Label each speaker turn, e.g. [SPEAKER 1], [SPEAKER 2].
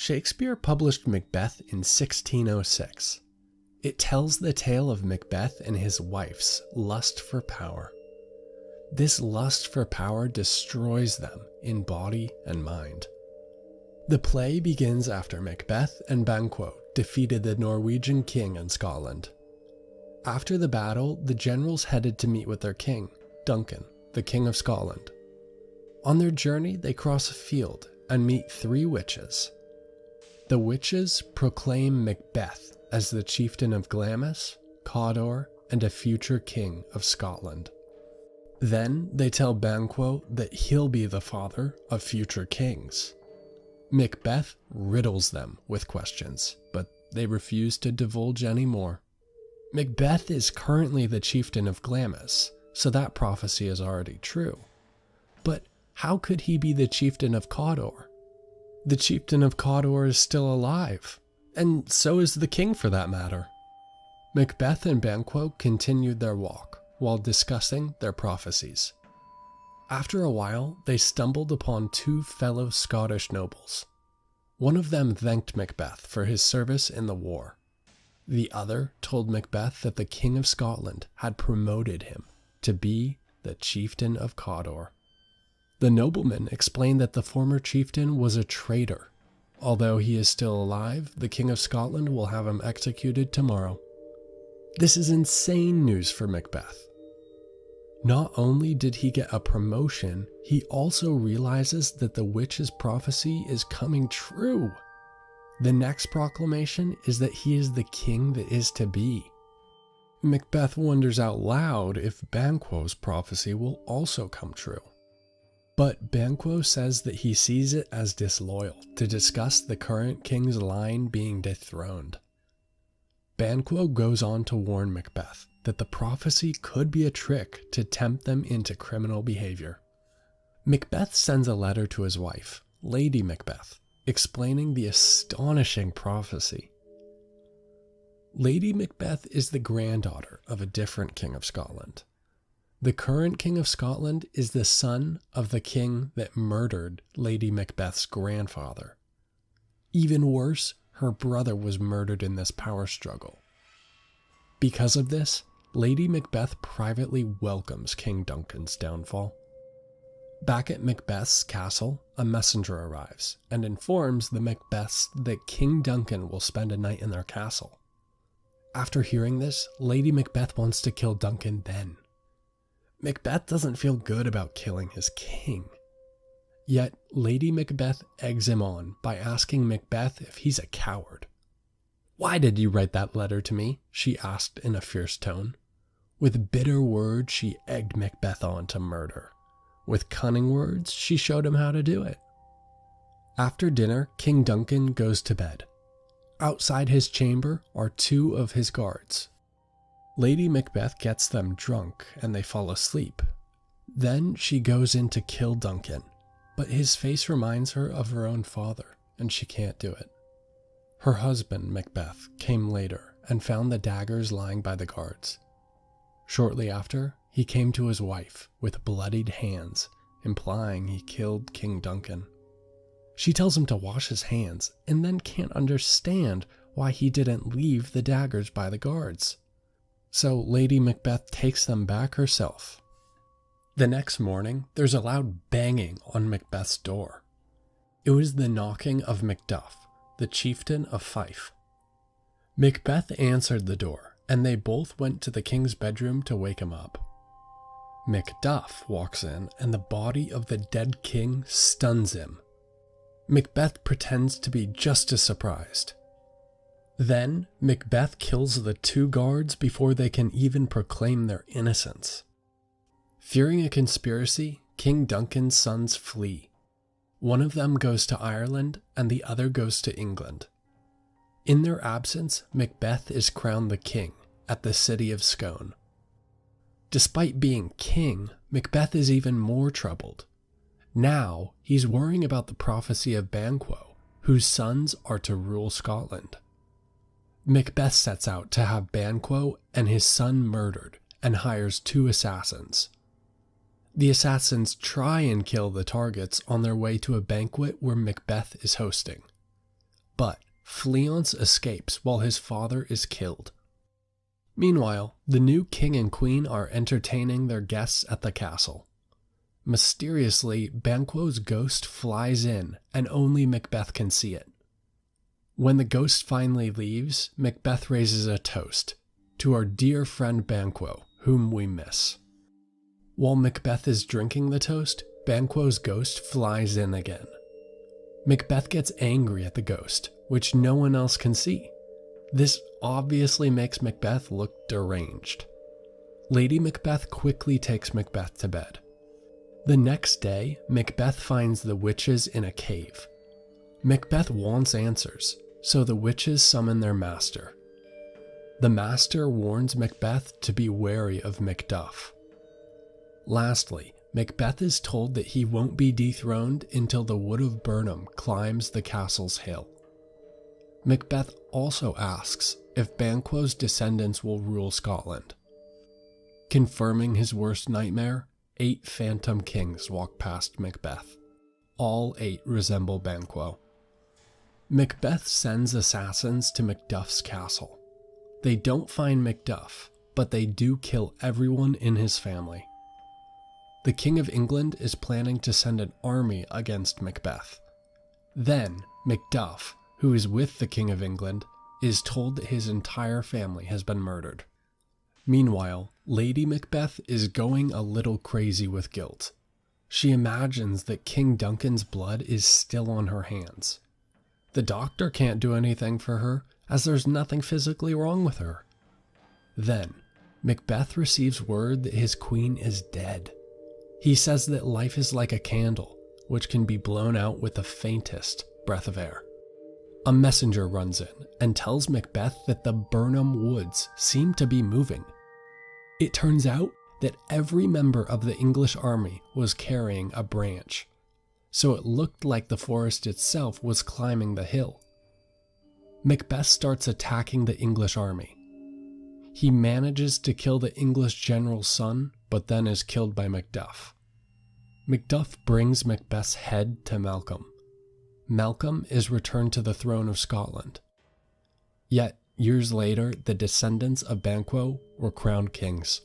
[SPEAKER 1] Shakespeare published Macbeth in 1606. It tells the tale of Macbeth and his wife's lust for power. This lust for power destroys them in body and mind. The play begins after Macbeth and Banquo defeated the Norwegian king in Scotland. After the battle, the generals headed to meet with their king, Duncan, the King of Scotland. On their journey, they cross a field and meet 3 witches. The witches proclaim Macbeth as the chieftain of Glamis, Cawdor, and a future king of Scotland. Then they tell Banquo that he'll be the father of future kings. Macbeth riddles them with questions, but they refuse to divulge any more. Macbeth is currently the chieftain of Glamis, so that prophecy is already true. But how could he be the chieftain of Cawdor? The chieftain of Cawdor is still alive, and so is the king for that matter. Macbeth and Banquo continued their walk while discussing their prophecies. After a while, they stumbled upon 2 fellow Scottish nobles. One of them thanked Macbeth for his service in the war. The other told Macbeth that the King of Scotland had promoted him to be the chieftain of Cawdor. The nobleman explained that the former chieftain was a traitor. Although he is still alive, the King of Scotland will have him executed tomorrow. This is insane news for Macbeth. Not only did he get a promotion, he also realizes that the witch's prophecy is coming true. The next proclamation is that he is the king that is to be. Macbeth wonders out loud if Banquo's prophecy will also come true. But Banquo says that he sees it as disloyal to discuss the current king's line being dethroned. Banquo goes on to warn Macbeth that the prophecy could be a trick to tempt them into criminal behavior. Macbeth sends a letter to his wife, Lady Macbeth, explaining the astonishing prophecy. Lady Macbeth is the granddaughter of a different King of Scotland. The current King of Scotland is the son of the king that murdered Lady Macbeth's grandfather. Even worse, her brother was murdered in this power struggle. Because of this, Lady Macbeth privately welcomes King Duncan's downfall. Back at Macbeth's castle, a messenger arrives and informs the Macbeths that King Duncan will spend a night in their castle. After hearing this, Lady Macbeth wants to kill Duncan then. Macbeth doesn't feel good about killing his king. Yet, Lady Macbeth eggs him on by asking Macbeth if he's a coward. "Why did you write that letter to me?" she asked in a fierce tone. With bitter words, she egged Macbeth on to murder. With cunning words, she showed him how to do it. After dinner, King Duncan goes to bed. Outside his chamber are 2 of his guards. Lady Macbeth gets them drunk and they fall asleep. Then she goes in to kill Duncan, but his face reminds her of her own father, and she can't do it. Her husband, Macbeth, came later and found the daggers lying by the guards. Shortly after, he came to his wife with bloodied hands, implying he killed King Duncan. She tells him to wash his hands and then can't understand why he didn't leave the daggers by the guards. So Lady Macbeth takes them back herself. The next morning, there's a loud banging on Macbeth's door. It was the knocking of Macduff, the chieftain of Fife. Macbeth answered the door, and they both went to the king's bedroom to wake him up. Macduff walks in, and the body of the dead king stuns him. Macbeth pretends to be just as surprised. Then, Macbeth kills the 2 guards before they can even proclaim their innocence. Fearing a conspiracy, King Duncan's sons flee. One of them goes to Ireland, and the other goes to England. In their absence, Macbeth is crowned the king at the city of Scone. Despite being king, Macbeth is even more troubled. Now, he's worrying about the prophecy of Banquo, whose sons are to rule Scotland. Macbeth sets out to have Banquo and his son murdered and hires 2 assassins. The assassins try and kill the targets on their way to a banquet where Macbeth is hosting. but Fleance escapes while his father is killed. Meanwhile, the new king and queen are entertaining their guests at the castle. Mysteriously, Banquo's ghost flies in, and only Macbeth can see it. When the ghost finally leaves, Macbeth raises a toast to our dear friend Banquo, whom we miss. While Macbeth is drinking the toast, Banquo's ghost flies in again. Macbeth gets angry at the ghost, which no one else can see. This obviously makes Macbeth look deranged. Lady Macbeth quickly takes Macbeth to bed. The next day, Macbeth finds the witches in a cave. Macbeth wants answers, so the witches summon their master. The master warns Macbeth to be wary of Macduff. Lastly, Macbeth is told that he won't be dethroned until the Wood of Burnham climbs the castle's hill. Macbeth also asks if Banquo's descendants will rule Scotland. Confirming his worst nightmare, 8 phantom kings walk past Macbeth. All 8 resemble Banquo. Macbeth sends assassins to Macduff's castle. They don't find Macduff, but they do kill everyone in his family. The King of England is planning to send an army against Macbeth. Then, Macduff, who is with the King of England, is told that his entire family has been murdered. Meanwhile, Lady Macbeth is going a little crazy with guilt. She imagines that King Duncan's blood is still on her hands. The doctor can't do anything for her, as there's nothing physically wrong with her. Then, Macbeth receives word that his queen is dead. He says that life is like a candle, which can be blown out with the faintest breath of air. A messenger runs in and tells Macbeth that the Burnham Woods seem to be moving. It turns out that every member of the English army was carrying a branch, so it looked like the forest itself was climbing the hill. Macbeth starts attacking the English army. He manages to kill the English general's son, but then is killed by Macduff. Macduff brings Macbeth's head to Malcolm. Malcolm is returned to the throne of Scotland. Yet, years later, the descendants of Banquo were crowned kings.